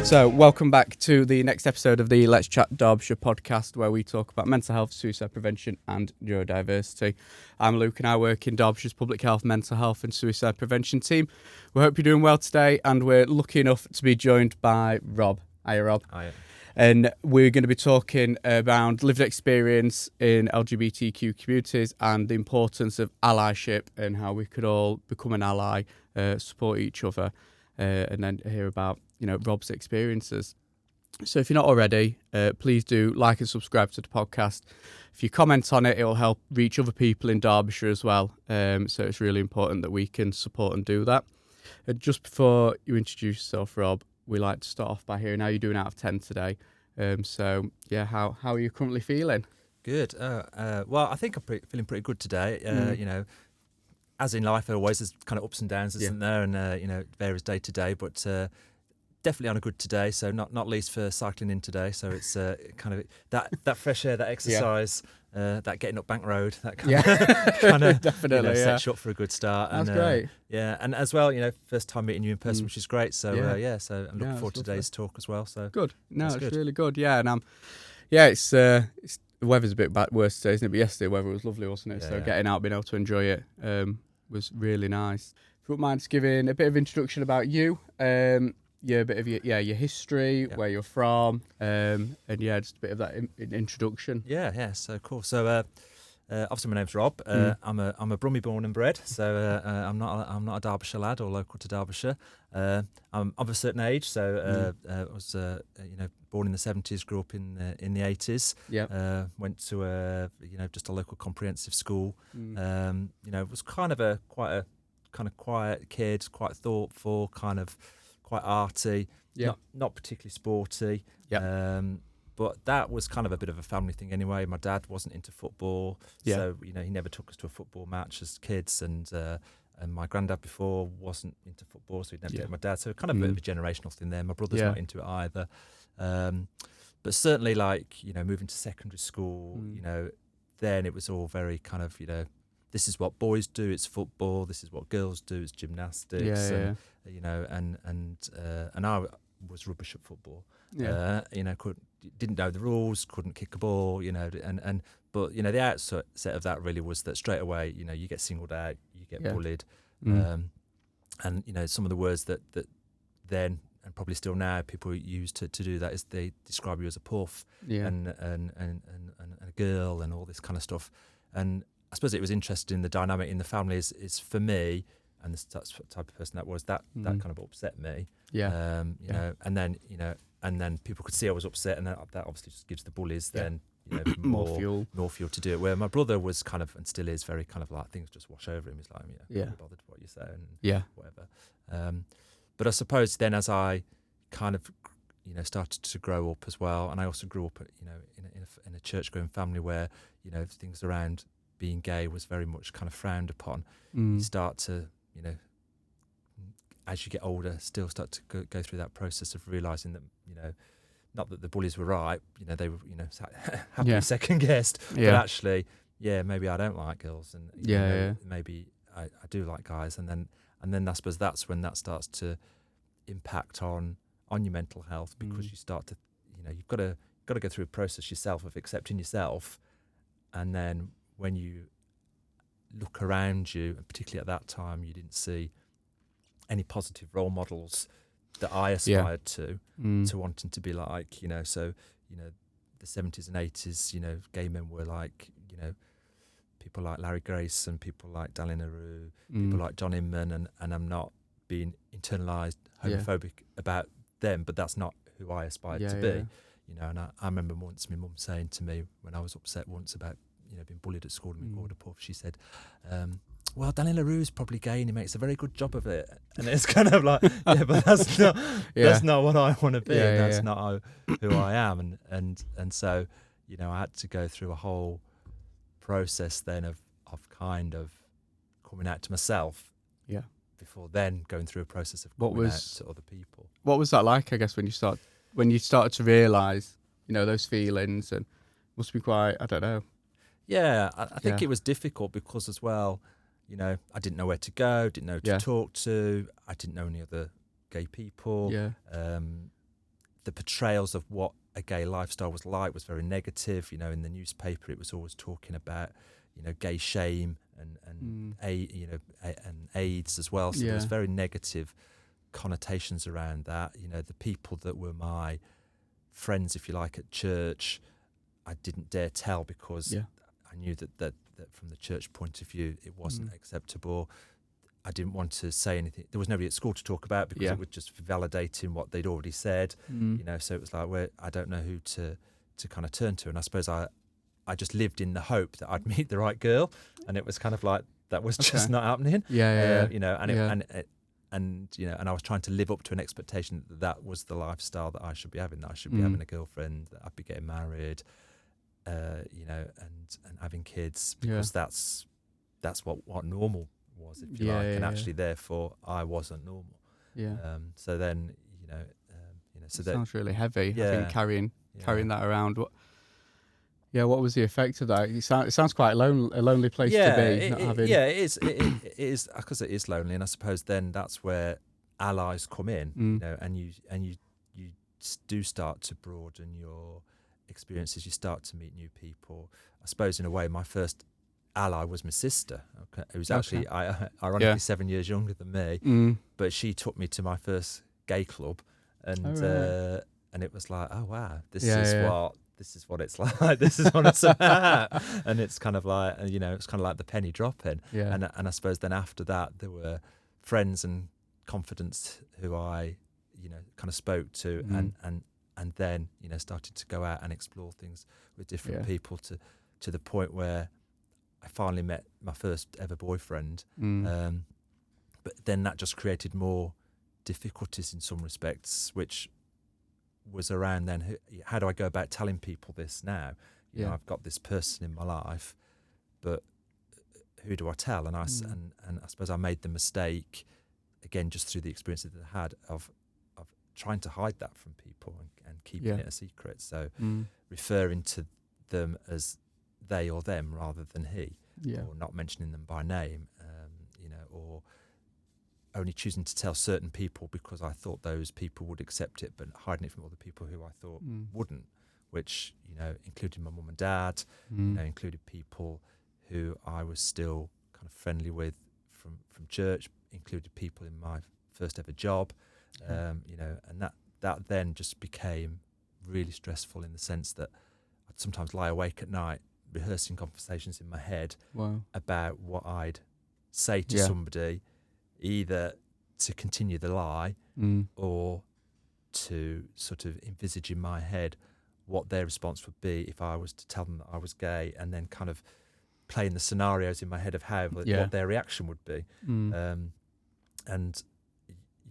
So, welcome back to the next episode of the Let's Chat Derbyshire podcast, where we talk about mental health, suicide prevention and neurodiversity. I'm Luke and I work in Derbyshire's Public Health, Mental Health and Suicide Prevention team. We hope you're doing well today, and we're lucky enough to be joined by Rob. Hiya, Rob. Hiya. And we're going to be talking around lived experience in LGBTQ communities and the importance of allyship and how we could all become an ally, support each other, and then hear about Rob's experiences. So if you're not already, please do like and subscribe to the podcast. If you comment on it, it'll help reach other people in Derbyshire as well. So it's really important that we can support and do that. Just before you introduce yourself, Rob, we like to start off by hearing how you're doing out of 10 today. So yeah, how are you currently feeling? Good. Well, I think I'm feeling pretty good today. As in life, always there's kind of ups and downs, isn't there? And it varies day to day, but definitely on a good today. So not least for cycling in today. So it's kind of that fresh air, that exercise, that getting up Bank Road, that kind of definitely sets you up for a good start. That's great. Yeah, and as well, first time meeting you in person, which is great. So so I'm looking forward to today's talk as well. So good. No, it's good. Really good. Yeah, and it's the weather's a bit worse today, isn't it? But yesterday, the weather was lovely, wasn't it? So getting out, being able to enjoy it, was really nice. If you wouldn't mind just giving a bit of introduction about you, a bit of your history, where you're from, and just a bit of that introduction. Yeah. So cool. So obviously my name's Rob. I'm a Brummie born and bred. So I'm not a Derbyshire lad or local to Derbyshire. I'm of a certain age. So I was born in the 70s, grew up in the 80s. Yeah. Went to just a local comprehensive school. Was kind of quite a quiet kid, quite thoughtful, kind of quite arty, not particularly sporty. But that was kind of a bit of a family thing anyway. My dad wasn't into football, so he never took us to a football match as kids, and my granddad before wasn't into football, so he'd never take my dad. So kind of a bit of a generational thing there. My brother's not into it either. But certainly, moving to secondary school, then it was all very kind of, this is what boys do, it's football. This is what girls do, it's gymnastics. And I was rubbish at football. Didn't know the rules, couldn't kick a ball. But the outset of that really was that straight away, you get singled out, you get bullied, and some of the words that then and probably still now people use to do that is they describe you as a puff and a girl and all this kind of stuff. And I suppose it was interesting, the dynamic in the family is for me, and that's the type of person that was, that kind of upset me. And then people could see I was upset, and that obviously just gives the bullies then more fuel to do it. Where my brother was kind of, and still is, very kind of like things just wash over him. He's like, not bothered what you say and whatever. But I suppose then as I kind of started to grow up as well, and I also grew up in a church-going family where things around being gay was very much kind of frowned upon. You start to as you get older, still start to go through that process of realising that, not that the bullies were right, they were, happily second guessed, but actually, maybe I don't like girls, and maybe I do like guys, and then I suppose that's when that starts to impact on your mental health, because you start to, you've got to go through a process yourself of accepting yourself, and then when you look around you, and particularly at that time, you didn't see any positive role models that I aspired to wanting to be like, so, the 70s and 80s, gay men were like, people like Larry Grace and people like Dallin Aru, people like John Inman, and I'm not being internalised homophobic about them, but that's not who I aspired to be, and I remember once my mum saying to me when I was upset once about, being bullied at school and called a puff, she said, well, Daniel LaRue's probably gay and he makes a very good job of it. And it's kind of like, but that's not what I want to be. That's not who I am. And so, I had to go through a whole process then of kind of coming out to myself. Yeah. Before then going through a process of coming out to other people. What was that like, I guess, when you started to realise, those feelings, and must be quite, I don't know. Yeah, I think it was difficult because as well, I didn't know where to go, didn't know who to talk to. I didn't know any other gay people. Yeah. the portrayals of what a gay lifestyle was like was very negative. You know, in the newspaper, it was always talking about, you know, gay shame and and AIDS as well. So there was very negative connotations around that. You know, the people that were my friends, if you like, at church, I didn't dare tell because I knew that from the church point of view, it wasn't acceptable. I didn't want to say anything. There was nobody at school to talk about because it was just validating what they'd already said. You know, so it was like, well, I don't know who to kind of turn to. And I suppose I just lived in the hope that I'd meet the right girl, and it was kind of like that was just not happening. You know, and you know, and I was trying to live up to an expectation that was the lifestyle that I should be having. That I should be having a girlfriend, that I'd be getting married, you know, and having kids, because that's what normal was, if you like, and actually therefore I wasn't normal. So then you know, so that sounds really heavy. I think carrying that around. What was the effect of that? It sounds quite a lonely place to be. It is because it is lonely, and I suppose then that's where allies come in. You know, and you do start to broaden your experiences. You start to meet new people. I suppose in a way, my first ally was my sister, who was actually ironically 7 years younger than me, but she took me to my first gay club, and it was like, oh wow, this is what it's like. This is what it's about. And it's kind of like, you know, it's kind of like the penny dropping. And I suppose then after that, there were friends and confidants who I, you know, kind of spoke to, and then, you know, started to go out and explore things with different people to the point where I finally met my first ever boyfriend. But then that just created more difficulties in some respects, which was around then, how do I go about telling people this now? You know, I've got this person in my life, but who do I tell? And I suppose I made the mistake, again, just through the experiences that I had, of trying to hide that from people and keeping it a secret. So referring to them as they or them rather than he, or not mentioning them by name, you know, or only choosing to tell certain people because I thought those people would accept it, but hiding it from other people who I thought wouldn't, which, you know, included my mum and dad, you know, included people who I was still kind of friendly with from church, included people in my first ever job, you know, and that then just became really stressful in the sense that I'd sometimes lie awake at night rehearsing conversations in my head about what I'd say to somebody, either to continue the lie or to sort of envisage in my head what their response would be if I was to tell them that I was gay, and then kind of playing the scenarios in my head of how what their reaction would be. And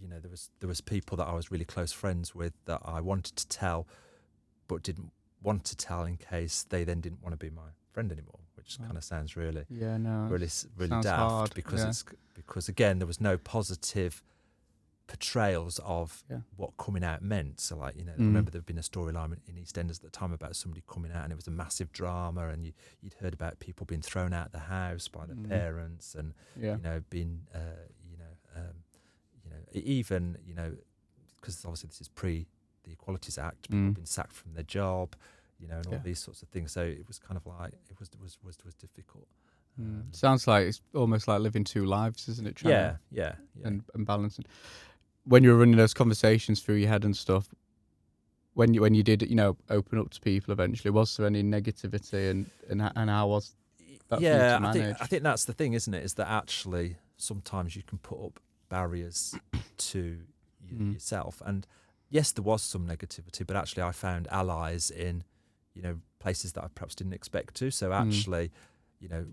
you know, there was people that I was really close friends with that I wanted to tell but didn't want to tell in case they then didn't want to be my friend anymore, which kind of sounds really really daft, hard. because again there was no positive portrayals of what coming out meant. So like, you know, I remember there'd been a storyline in EastEnders at the time about somebody coming out, and it was a massive drama, and you'd heard about people being thrown out of the house by their parents, and you know, being even, you know, because obviously this is pre the Equalities Act, people have been sacked from their job, you know, and all these sorts of things. So it was kind of like it was difficult. Sounds like it's almost like living two lives, isn't it? And balancing. When you were running those conversations through your head and stuff, when you did, you know, open up to people eventually, was there any negativity, and how was that for you to manage? I think that's the thing, isn't it? Is that actually sometimes you can put up barriers to yourself, and yes, there was some negativity, but actually I found allies in, you know, places that I perhaps didn't expect to. So actually, you know,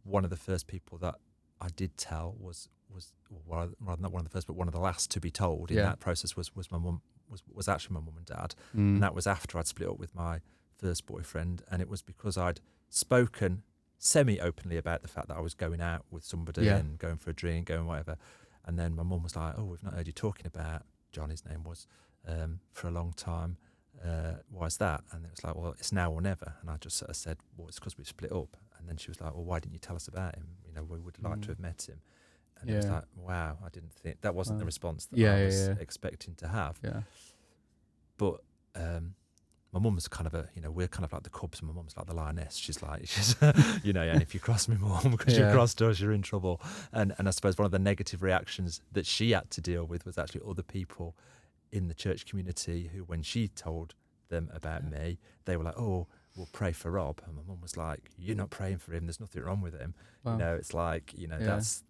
one of the first people that I did tell was rather not one of the first, but one of the last to be told in that process was my mum, was actually my mum and dad, and that was after I'd split up with my first boyfriend, and it was because I'd spoken semi-openly about the fact that I was going out with somebody and going for a drink, going whatever, and then my mum was like, "Oh, we've not heard you talking about John," his name was, for a long time. Why is that? And it was like, well, it's now or never. And I just sort of said, well, it's because we split up. And then she was like, well, why didn't you tell us about him? You know, we would like to have met him. And it was like, wow, I didn't think that wasn't the response that I was expecting to have. but my mum was kind of we're kind of like the cubs, and my mum's like the lioness. She's and if you cross me, mum, because you crossed us, you're in trouble. And I suppose one of the negative reactions that she had to deal with was actually other people in the church community who, when she told them about me, they were like, oh, we'll pray for Rob. And my mum was like, you're not praying for him, there's nothing wrong with him. Wow. It's like, that's,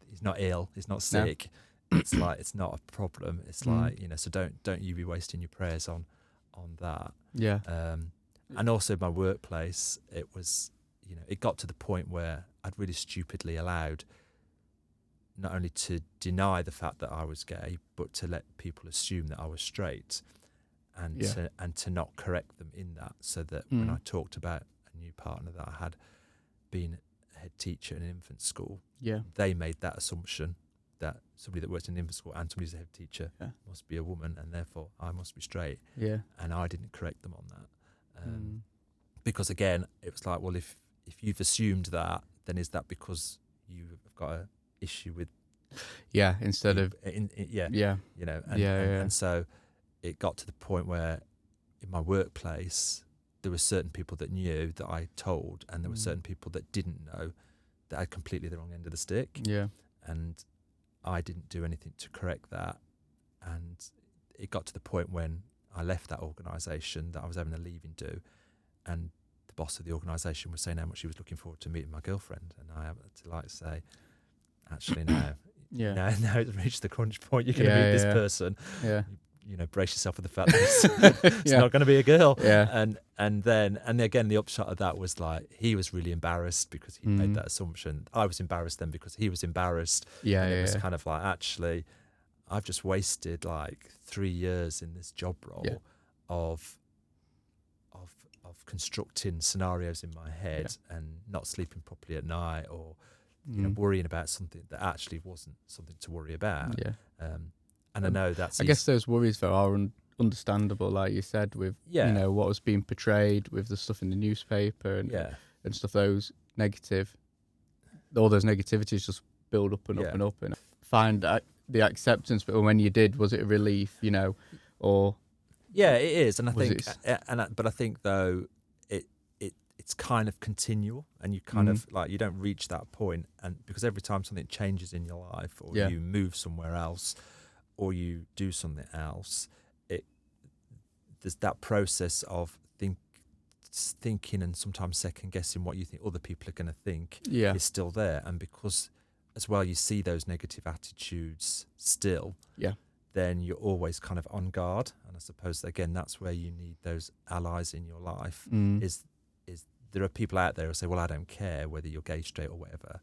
he's not ill, he's not sick. No. It's like, it's not a problem. It's like, so don't you be wasting your prayers on that. Yeah. And also my workplace, it was, it got to the point where I'd really stupidly allowed not only to deny the fact that I was gay, but to let people assume that I was straight, and to not correct them in that, so that when I talked about a new partner that I had been a head teacher in an infant school, they made that assumption that somebody that works in an infant school and somebody who's a head teacher must be a woman, and therefore I must be straight. Yeah. And I didn't correct them on that. Because again, it was like, well, if you've assumed that, then is that because you've got an issue with instead of and so it got to the point where in my workplace there were certain people that knew that I told, and there were certain people that didn't know, that had completely the wrong end of the stick. And I didn't do anything to correct that, and it got to the point when I left that organisation that I was having a leaving do, and the boss of the organisation was saying how much she was looking forward to meeting my girlfriend, and I had to say, actually no, now it's reached the crunch point, you're going to meet this person. Brace yourself for the fact that it's not going to be a girl. And again, the upshot of that was like, he was really embarrassed because he made that assumption. I was embarrassed then because he was embarrassed. It was kind of like, actually, I've just wasted like 3 years in this job role of constructing scenarios in my head and not sleeping properly at night, or worrying about something that actually wasn't something to worry about. And I know that's... I guess those worries, though, are understandable, like you said, with what was being portrayed, with the stuff in the newspaper and stuff. All those negativities just build up and up and up. And find the acceptance, but when you did, was it a relief? Or it is, and I think, but I think though it's kind of continual, and you kind of like, you don't reach that point, and because every time something changes in your life, or you move somewhere else, or you do something else, there's that process of thinking and sometimes second guessing what you think other people are going to think is still there. And because as well you see those negative attitudes still, then you're always kind of on guard. And I suppose again that's where you need those allies in your life. Is there are people out there who say, well, I don't care whether you're gay, straight, or whatever,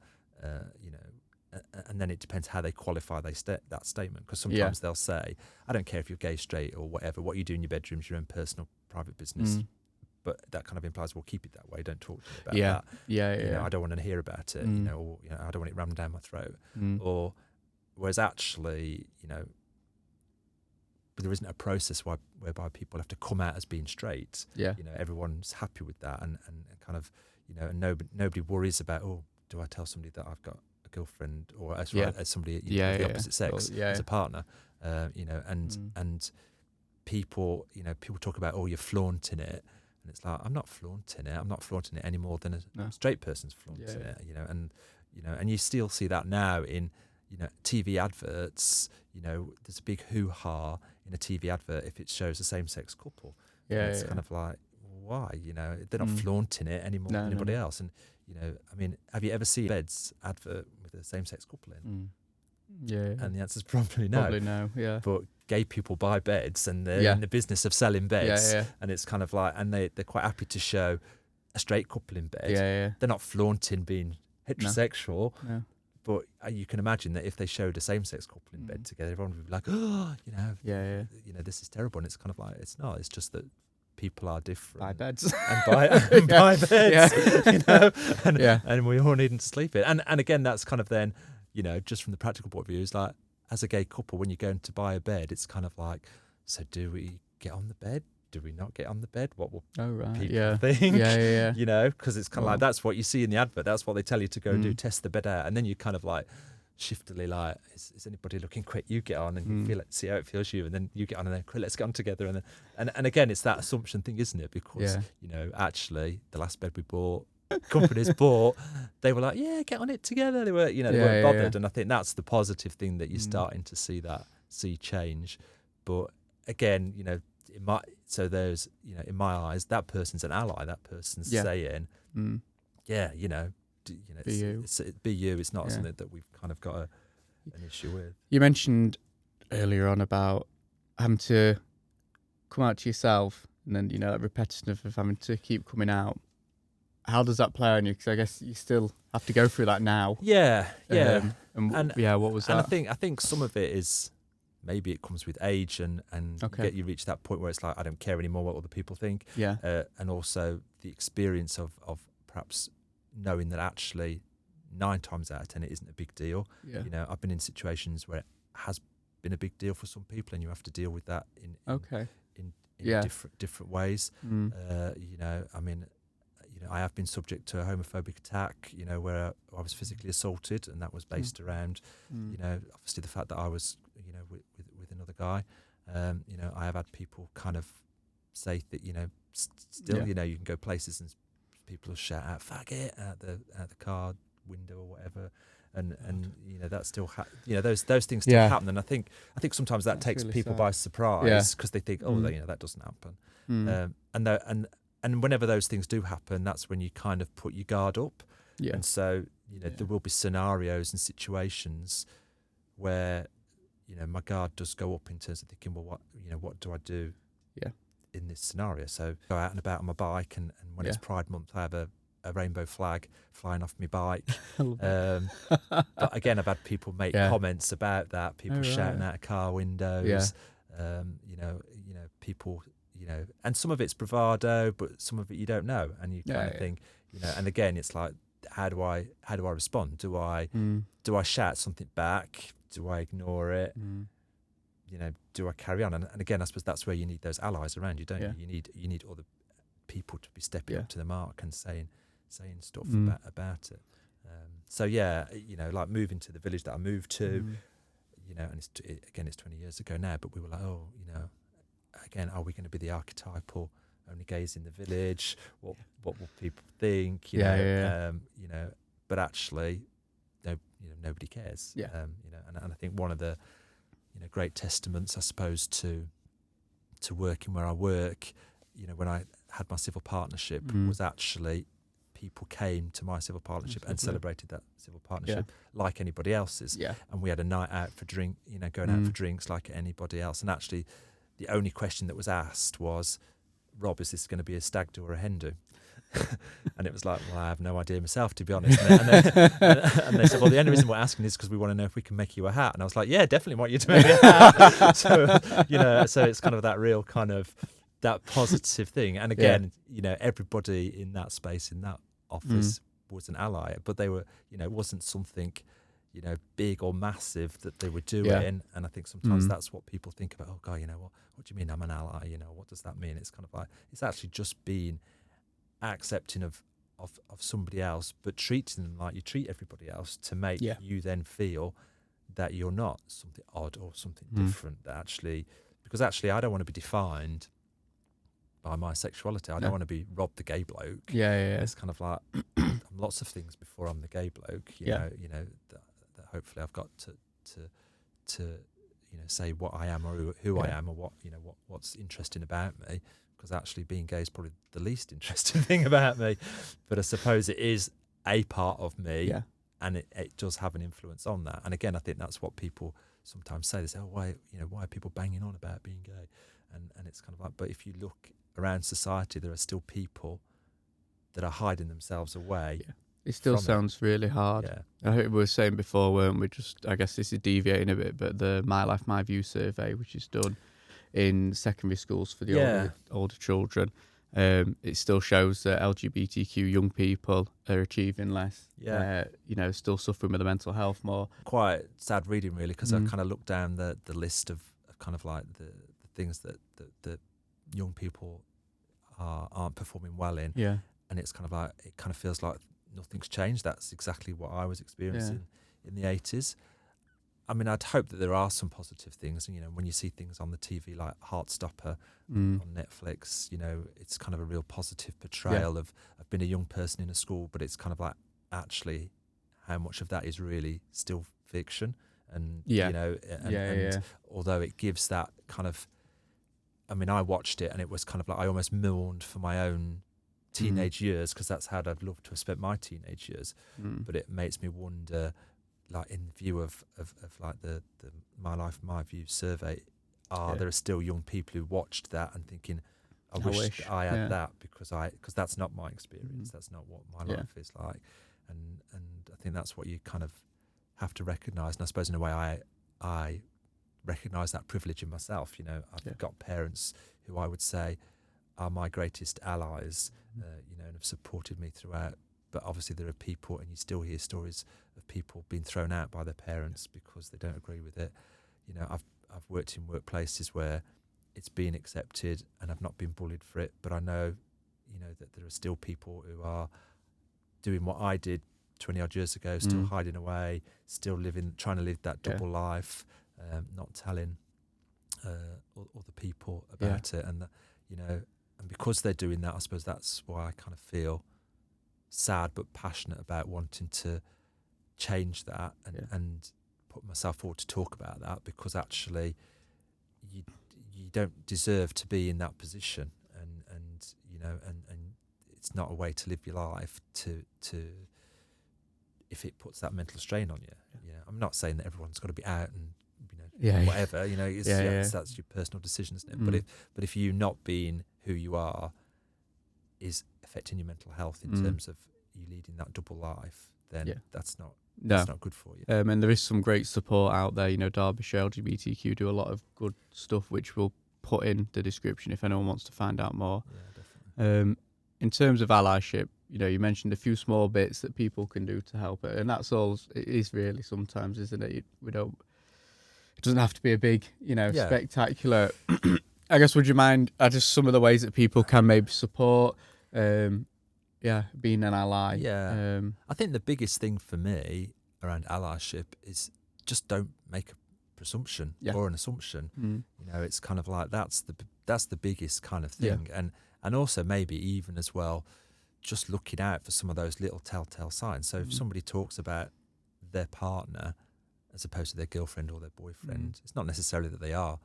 and then it depends how they qualify that statement, because sometimes they'll say, I don't care if you're gay, straight, or whatever, what you do in your bedroom is your own personal private business. But that kind of implies, well, keep it that way, don't talk to me about that. I don't want to hear about it, or I don't want it rammed down my throat. Or whereas actually, but there isn't a process whereby people have to come out as being straight. Everyone's happy with that, and kind of, and nobody worries about, oh, do I tell somebody that I've got a girlfriend, or as somebody of the opposite sex as a partner, and people talk about, oh, you're flaunting it, and it's like, I'm not flaunting it any more than a straight person's flaunting it, and you still see that now in TV adverts. There's a big hoo-ha in a TV advert if it shows a same-sex couple. It's kind of like, why? They're not flaunting it any more than anybody else. And I mean, have you ever seen a beds advert with a same-sex couple in? And the answer's probably no. Probably no, But gay people buy beds, and they're in the business of selling beds. And it's kind of like, and they're quite happy to show a straight couple in bed. They're not flaunting being heterosexual. No. But you can imagine that if they showed a same-sex couple in bed together, everyone would be like, oh, this is terrible. And it's kind of like, it's not. It's just that people are different. Buy beds. And buy beds, and we all need to sleep in. And again, that's kind of then, just from the practical point of view, it's like, as a gay couple, when you're going to buy a bed, it's kind of like, so do we get on the bed? Do we not get on the bed? What will people think? Because it's kind of like, that's what you see in the advert. That's what they tell you to go do, test the bed out. And then you kind of like, shiftily like, is anybody looking quick? You get on, and you feel it, see how it feels you, and then you get on, and then let's get on together, and again, it's that assumption thing, isn't it? Because you know, actually, the last bed we bought, companies bought, they were like, yeah, get on it together. They were, you know, they weren't bothered, and I think that's the positive thing that you're starting to see change. But again, you know, there's, you know, in my eyes, that person's an ally. That person's saying, yeah, you know, be you. Be you. It's not something that we've kind of got an issue with. You mentioned earlier on about having to come out to yourself, and then, you know, that repetitive of having to keep coming out. How does that play on you? Because I guess you still have to go through that now. Yeah. And what was that? And I think some of it is, maybe it comes with age, and you reach that point where it's like, I don't care anymore what other people think. Yeah. And also the experience of perhaps knowing that actually 9 times out of 10 it isn't a big deal. Yeah. You know, I've been in situations where it has been a big deal for some people, and you have to deal with that in different ways. You know, I mean, you know, I have been subject to a homophobic attack, you know, where I was physically assaulted, and that was based around, you know, obviously the fact that I was, you know, with another guy. You know, I have had people kind of say that, you know, still, you know, you can go places and people will shout out "faggot" out the car window or whatever, and you know, that still you know, those things still happen, and I think sometimes that takes really people by surprise, because they think, you know, that doesn't happen. And whenever those things do happen, that's when you kind of put your guard up. Yeah. And so, you know, there will be scenarios and situations where, you know, my guard does go up in terms of thinking, well, what do I do in this scenario? So go out and about on my bike, and when it's Pride Month, I have a rainbow flag flying off my bike. But again, I've had people make comments about that, people shouting out of car windows. You know, people, you know, and some of it's bravado, but some of it you don't know, and you kind of think, you know, and again, it's like, how do I respond? Do I shout something back? Do I ignore it? You know, do I carry on? And again, I suppose that's where you need those allies around you, don't you? You need other people to be stepping up to the mark and saying stuff about it. So yeah, you know, like moving to the village that I moved to, you know, and it's 20 years ago now, but we were like, oh, you know, again, are we going to be the archetypal only gays in the village? What will people think? You know, but actually, nobody cares. You know, and I think one of the, you know, great testaments, I suppose, to working where I work, you know, when I had my civil partnership, was actually people came to my civil partnership and celebrated that civil partnership like anybody else's. Yeah. And we had a night out for going out for drinks like anybody else. And actually, the only question that was asked was, Rob, is this going to be a stag do or a hen do? And it was like, well, I have no idea myself, to be honest. And they said, well, the only reason we're asking is because we want to know if we can make you a hat. And I was like, yeah, definitely want you to make me a hat. So, you know, so it's kind of that real kind of that positive thing. And again, you know, everybody in that space, in that office was an ally, but they were, you know, it wasn't something, you know, big or massive that they were doing. And I think sometimes that's what people think about. Oh God, you know, what do you mean I'm an ally? You know, what does that mean? It's kind of like, it's actually just being accepting of somebody else, but treating them like you treat everybody else, to make you then feel that you're not something odd or something different. That actually, because actually I don't want to be defined by my sexuality. I don't want to be Rob the gay bloke. It's kind of like I'm lots of things before I'm the gay bloke. You know that hopefully I've got to you know, say what I am, or who I am, or what, you know, what's interesting about me. Because actually being gay is probably the least interesting thing about me, but I suppose it is a part of me, and it does have an influence on that. And again, I think that's what people sometimes say. They say, oh, why are people banging on about being gay? And it's kind of like, but if you look around society, there are still people that are hiding themselves away. It still sounds really hard. I think we were saying before, weren't we? I guess this is deviating a bit, but the My Life, My View survey, which is done in secondary schools for the older children, it still shows that LGBTQ young people are achieving less. You know, still suffering with the mental health more. Quite sad reading, really, because I kind of looked down the list of kind of like the things that young people aren't performing well in. And it's kind of like, it kind of feels like nothing's changed. That's exactly what I was experiencing in the 80s. I mean, I'd hope that there are some positive things. You know, when you see things on the TV like Heartstopper on Netflix, you know, it's kind of a real positive portrayal of being a young person in a school, but it's kind of like actually how much of that is really still fiction. And, you know, and although it gives that kind of, I mean, I watched it and it was kind of like I almost mourned for my own teenage years, because that's how I'd love to have spent my teenage years. But it makes me wonder, like in view of like the My Life, My View survey, there are still young people who watched that and thinking, I wish I had that, because that's not my experience. That's not what my life is like. And I think that's what you kind of have to recognise. And I suppose in a way I recognise that privilege in myself. You know, I've got parents who I would say are my greatest allies, you know, and have supported me throughout. But obviously there are people, and you still hear stories of people being thrown out by their parents because they don't agree with it. You know, I've worked in workplaces where it's been accepted and I've not been bullied for it, but I know, you know, that there are still people who are doing what I did 20 odd years ago, still hiding away, still trying to live that double life, not telling other people about it. And, you know, and because they're doing that, I suppose that's why I kind of feel sad but passionate about wanting to change that and put myself forward to talk about that, because actually you don't deserve to be in that position, and you know, and it's not a way to live your life to if it puts that mental strain on you. I'm not saying that everyone's got to be out and, you know, whatever, you know, that's your personal decision, isn't it? But if you not being who you are is affecting your mental health in terms of you leading that double life, then that's not good for you. And there is some great support out there. You know, Derbyshire LGBTQ do a lot of good stuff, which we'll put in the description if anyone wants to find out more. Yeah, definitely. In terms of allyship, you know, you mentioned a few small bits that people can do to help it, and that's all it is really sometimes, isn't it? It doesn't have to be a big, you know, spectacular. I guess, would you mind just some of the ways that people can maybe support, being an ally? Yeah. I think the biggest thing for me around allyship is just don't make a presumption or an assumption. You know, it's kind of like that's the biggest kind of thing. And also maybe even as well, just looking out for some of those little telltale signs. So if somebody talks about their partner as opposed to their girlfriend or their boyfriend, it's not necessarily that they are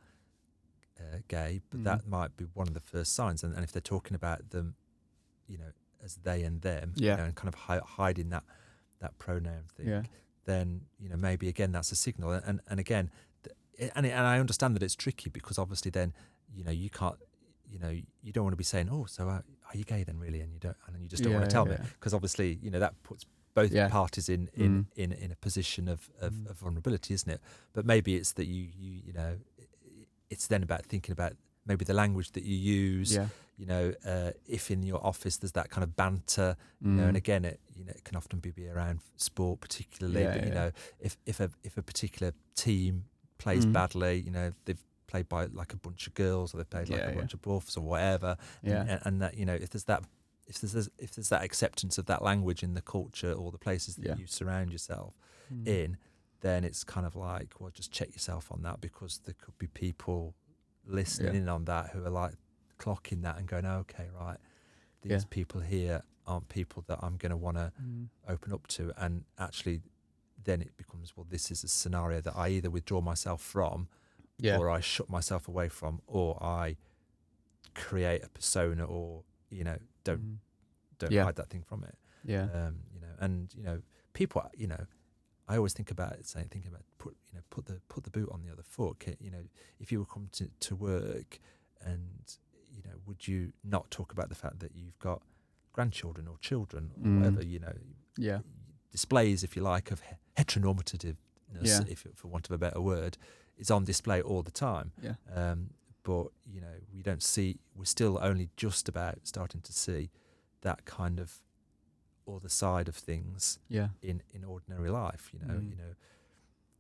gay, but that might be one of the first signs. And if they're talking about them, you know, as they and them, you know, and kind of hiding that pronoun thing, then, you know, maybe again that's a signal. And again, and I understand that it's tricky, because obviously then, you know, you can't, you know, you don't want to be saying, oh, so are you gay then really? And you just don't want to tell me, because obviously, you know, that puts both parties in a position of vulnerability, isn't it? But maybe it's that you know, it's then about thinking about maybe the language that you use. You know, if in your office there's that kind of banter, you know, and again, it can often be around sport particularly. But you know, if a particular team plays badly, you know, they've played by like a bunch of girls, or they've played like a bunch of buffs or whatever, and that, you know, if there's that acceptance of that language in the culture or the places that you surround yourself in, then it's kind of like, well, just check yourself on that, because there could be people listening in on that who are like clocking that and going, okay, right, these people here aren't people that I'm going to want to open up to. And actually then it becomes, well, this is a scenario that I either withdraw myself from, or I shut myself away from, or I create a persona, or, you know, don't hide that thing from it. You know, and, you know, people, you know, I always think about it, put the boot on the other foot. You know, if you were coming to work, and, you know, would you not talk about the fact that you've got grandchildren or children or whatever, you know, displays, if you like, of heteronormativeness, if for want of a better word, is on display all the time. But, you know, we're still only just about starting to see that kind of other side of things in ordinary life. You know,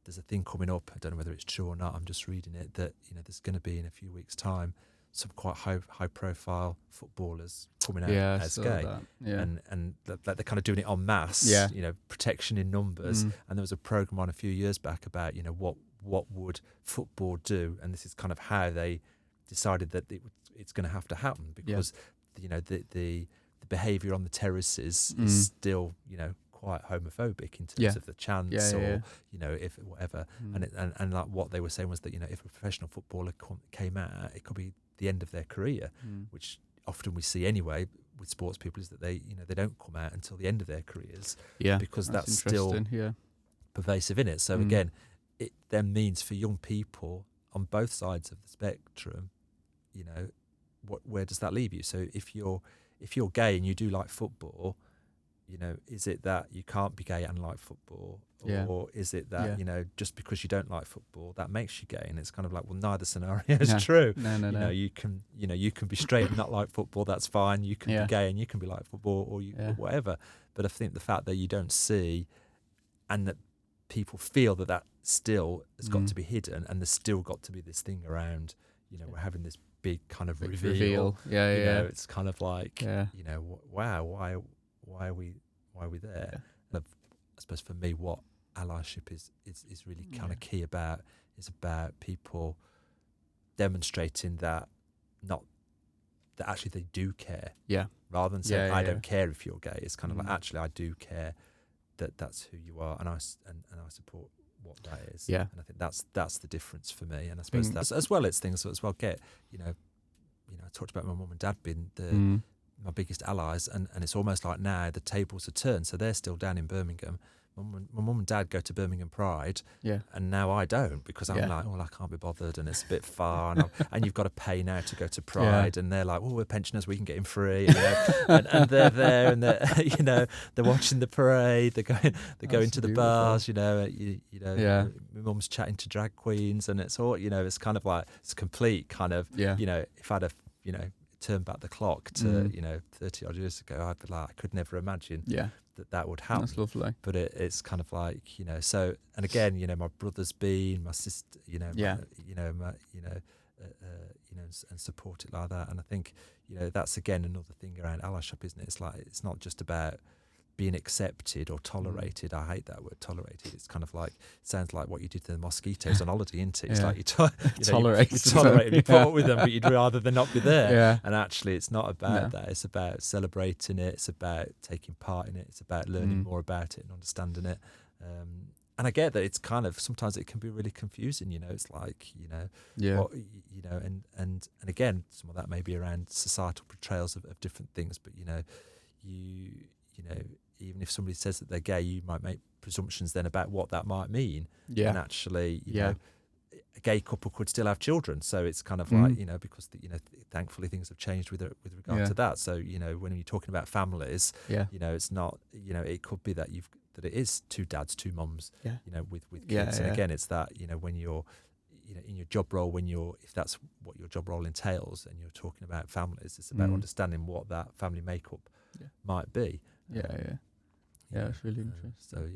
there's a thing coming up, I don't know whether it's true or not, I'm just reading it, that, you know, there's going to be in a few weeks' time some quite high profile footballers coming out as gay, and that they're kind of doing it en masse. You know, protection in numbers. And there was a program on a few years back about, you know, what would football do, and this is kind of how they decided that it's going to have to happen, because you know the behaviour on the terraces is still, you know, quite homophobic in terms of the chants or you know, if whatever. And like what they were saying was that, you know, if a professional footballer came out, it could be the end of their career, which often we see anyway with sports people, is that they, you know, they don't come out until the end of their careers, because that's still pervasive in it. So again, it then means for young people on both sides of the spectrum, you know, where does that leave you? So if you're gay and you do like football, you know, is it that you can't be gay and like football, or is it that you know, just because you don't like football that makes you gay? And it's kind of like, well, neither scenario is true. No. You can be straight and not like football. That's fine. You can be gay and you can be like football, or whatever. But I think the fact that you don't see, and that people feel that still has got to be hidden, and there's still got to be this thing around, you know, we're having this big kind of reveal. You know, it's kind of like, you know, wow, why are we there? And I suppose for me, what allyship is really kind of key about is about people demonstrating that actually they do care. Rather than saying I don't care if you're gay. It's kind of like, actually I do care that that's who you are, and I support what that is. And I think that's the difference for me. And I suppose that's as well, it's things as well you know, I talked about my mum and dad being my biggest allies, and it's almost like now the tables are turned, so they're still down in Birmingham. My mum and dad go to Birmingham Pride, and now I don't, because I'm like, well, I can't be bothered, and it's a bit far, and you've got to pay now to go to Pride, and they're like, well, we're pensioners, we can get in free, you know, and they're there, and they're, you know, they're watching the parade, they're going to the bars, you know, my mum's chatting to drag queens, and it's all, you know, it's kind of like, it's complete kind of, you know, if I'd have, you know, turned back the clock to you know, 30 odd years ago, I'd be like, I could never imagine that would happen. That's lovely. But it's kind of like, you know, so, and again, you know, my brother's been, my sister, you know, and support it like that. And I think, you know, that's again another thing around allyship, isn't it? It's like, it's not just about being accepted or tolerated. I hate that word, tolerated. It's kind of like, sounds like what you did to the mosquitoes on holiday, isn't it? It's like you tolerate them, you put up with them, but you'd rather than not be there. And actually, it's not about that. It's about celebrating it. It's about taking part in it. It's about learning more about it and understanding it. And I get that it's kind of, sometimes it can be really confusing, you know. It's like, you know, what, you know, and again, some of that may be around societal portrayals of different things, but you know, you know, even if somebody says that they're gay, you might make presumptions then about what that might mean. And actually, you know, a gay couple could still have children. So it's kind of like, you know, because, you know, thankfully things have changed with regard to that. So, you know, when you're talking about families, you know, it's not, you know, it could be that that it is two dads, two mums, you know, with kids. And again, it's that, you know, when you're, you know, in your job role, if that's what your job role entails, and you're talking about families, it's about understanding what that family makeup might be. It's really interesting. So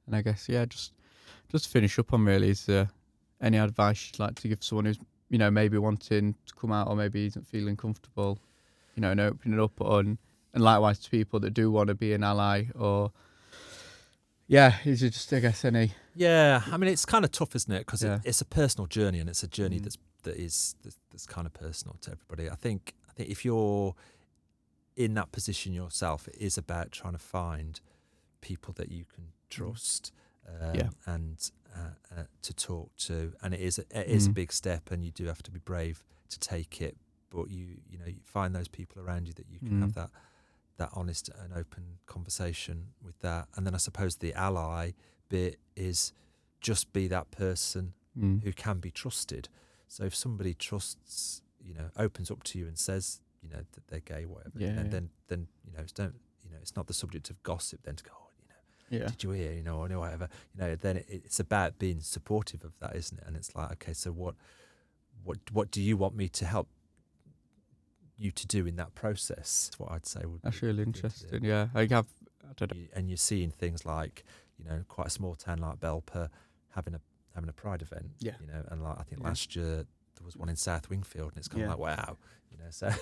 and I guess just to finish up on, really, is there any advice you'd like to give someone who's, you know, maybe wanting to come out, or maybe isn't feeling comfortable, you know, and opening it up on, and likewise to people that do want to be an ally, or is it just, I guess, any? I mean, it's kind of tough, isn't it? Because it's a personal journey, and it's a journey that's kind of personal to everybody. I think if you're in that position yourself, it is about trying to find people that you can trust and to talk to, and it is a big step, and you do have to be brave to take it. But you know, you find those people around you that you can have that honest and open conversation with that. And then I suppose the ally bit is just be that person who can be trusted. So if somebody trusts, you know, opens up to you and says, you know, that they're gay, whatever, then you know, it's not the subject of gossip then to go, did you hear, you know, or whatever, you know, then it's about being supportive of that, isn't it? And it's like, okay, so what do you want me to help you to do in that process? That's what I'd say would that's be really interesting. I don't know. And you're seeing things like, you know, quite a small town like Belper having a pride event, you know, and like I think last year there was one in South Wingfield, and it's kind of like, wow, you know, South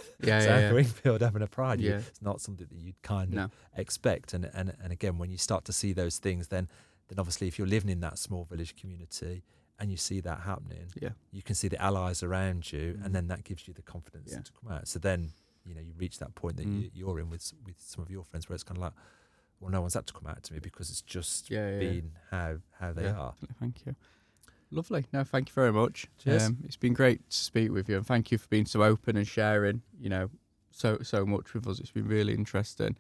Wingfield having a pride. Yeah. It's not something that you'd kind of expect. And again, when you start to see those things, then obviously if you're living in that small village community and you see that happening, you can see the allies around you, and then that gives you the confidence to come out. So then, you know, you reach that point that you're in with some of your friends, where it's kind of like, well, no one's had to come out to me because it's just been how they are. Thank you. Lovely. No, thank you very much. Cheers. It's been great to speak with you, and thank you for being so open and sharing, you know, so much with us. It's been really interesting.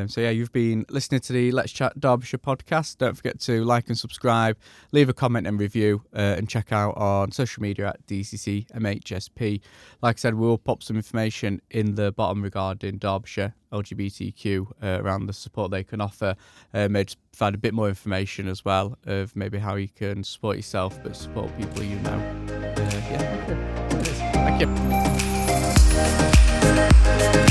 So yeah, you've been listening to the Let's Chat Derbyshire podcast. Don't forget to like and subscribe, leave a comment and review, and check out on social media at DCCMHSP. Like I said, we'll pop some information in the bottom regarding Derbyshire LGBTQ around the support they can offer. Maybe find a bit more information as well of maybe how you can support yourself but support people you know. Thank you.